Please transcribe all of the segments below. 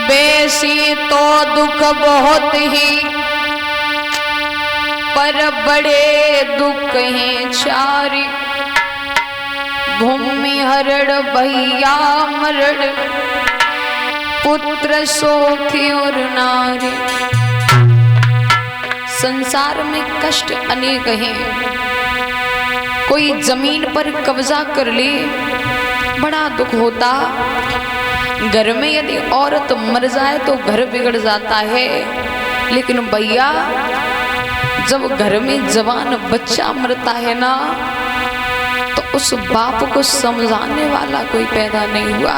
बेसी तो दुख बहुत ही, पर बड़े दुख हैं चारि। भूमि हरण भैया मरण, पुत्र सोखी और नारी। संसार में कष्ट अनेक हैं। कोई जमीन पर कब्जा कर ले, बड़ा दुख होता। घर में यदि औरत मर जाए तो घर बिगड़ जाता है, लेकिन भैया जब घर में जवान बच्चा मरता है ना, तो उस बाप को समझाने वाला कोई पैदा नहीं हुआ।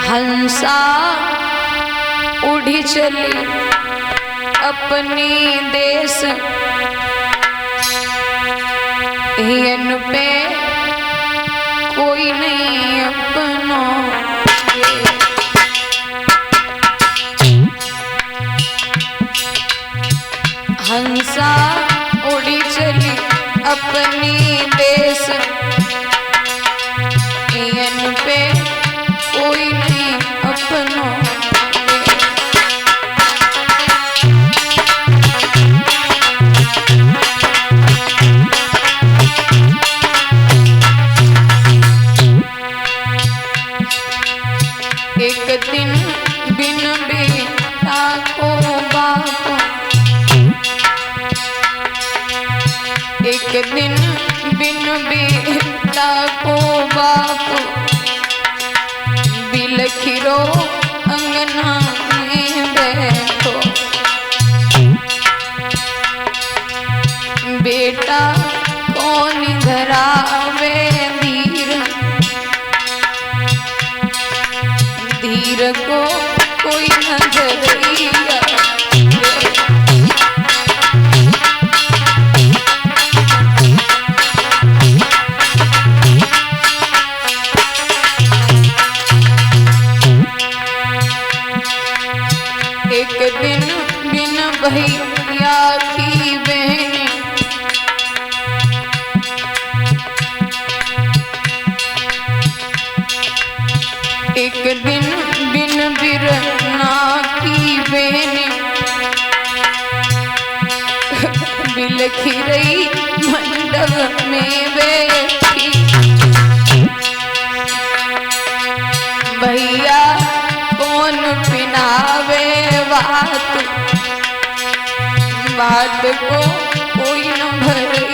हंसा उड़ी चली अपनी देश, इन पे कोई नहीं अपना। हंसा उड़ी चली अपनी देश, इन पे कोई नहीं अपना। एक दिन बिन बेटा को बाप, एक दिन बिन बेटा को बाप, बिलखिरो अंगना में बैठो। बेटा कौन धरावे धीर, धीर को कोई न धरैया। एक दिन बिन भैया की बहन, एक दिन बिन बिरना की बहन, बिलखी रही मंडप में बैठी। भैया कौन पिनावे बात, बात को कोई न भरई।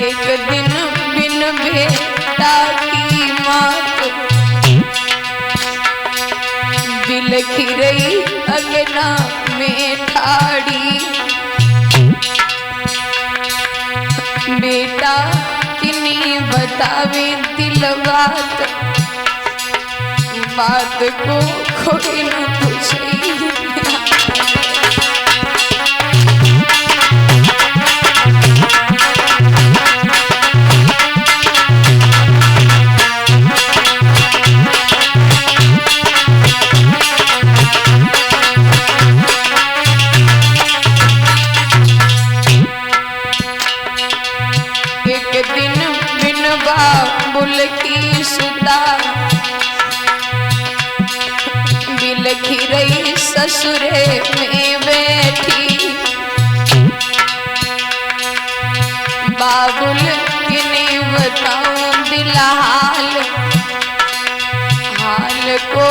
एक दिन बिन बेटा की मात, बिलखी रही अगना में ठाड़ी। बेटा किन्हीं बतावे दिल बात, बात को कोई न पूछे। एक दिन बिन बाबुल की सुता, बिलखी रही ससुरे में बैठी। बाबुल किन्हीं बताऊं दिल हाल, हाल को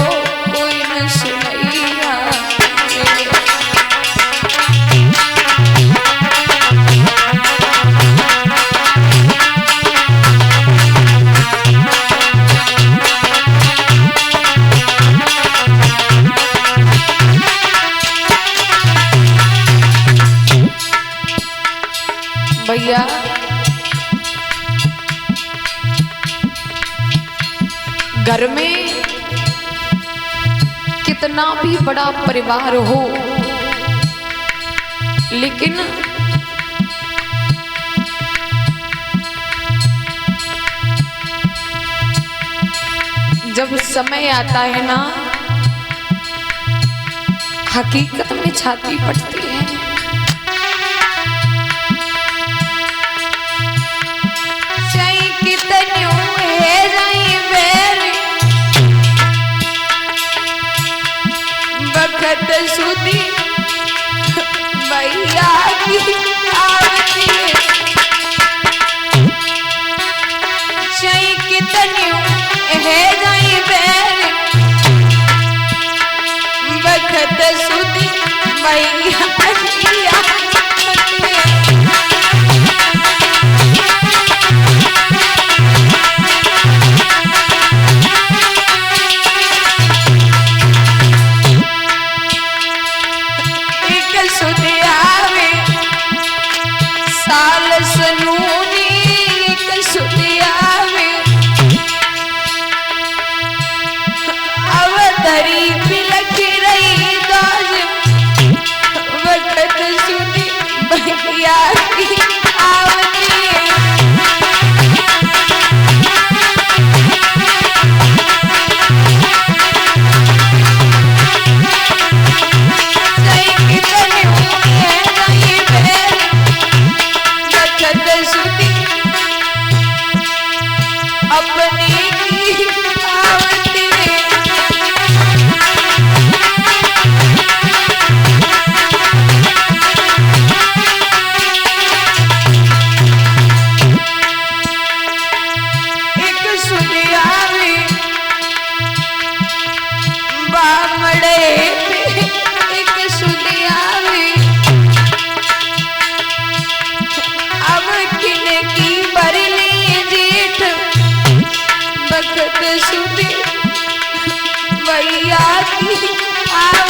कोई न सुनैया। भैया घर में कितना भी बड़ा परिवार हो, लेकिन जब समय आता है ना, हकीकत में छाती पड़ती है। चाहे कितनी है जाई बेर, बखत सुधी भैया की आवती है। चाहे कितनी है जाई बेर, बखत सुधी भैया की आवती है। एक सुधी आवे साल सनूनी, एक सुधी आवे अवधरी बिलख रही दाज, वक्त सुधी भैया की आवती है। सुधी भैया की आवती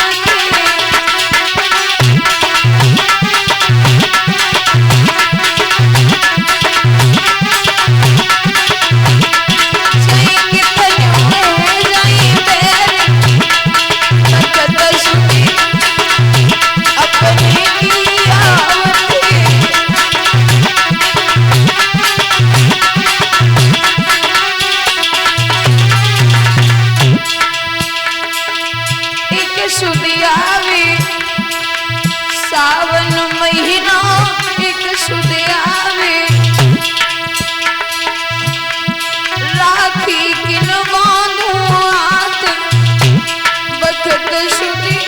है। सुधी आवे सावन महीना, एक सुधी आवे राखी किन बांधू हाथ, बखत सुधी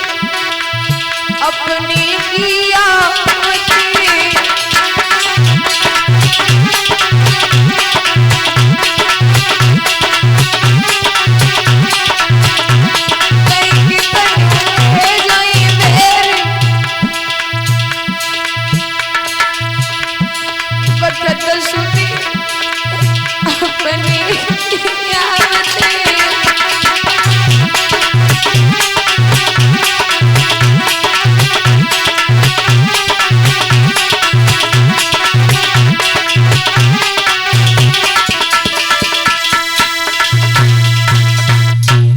अपनी की आवती है।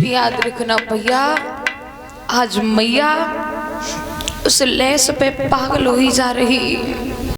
याद रखना भैया, आज मैया उस लेस पे पागल हो ही जा रही।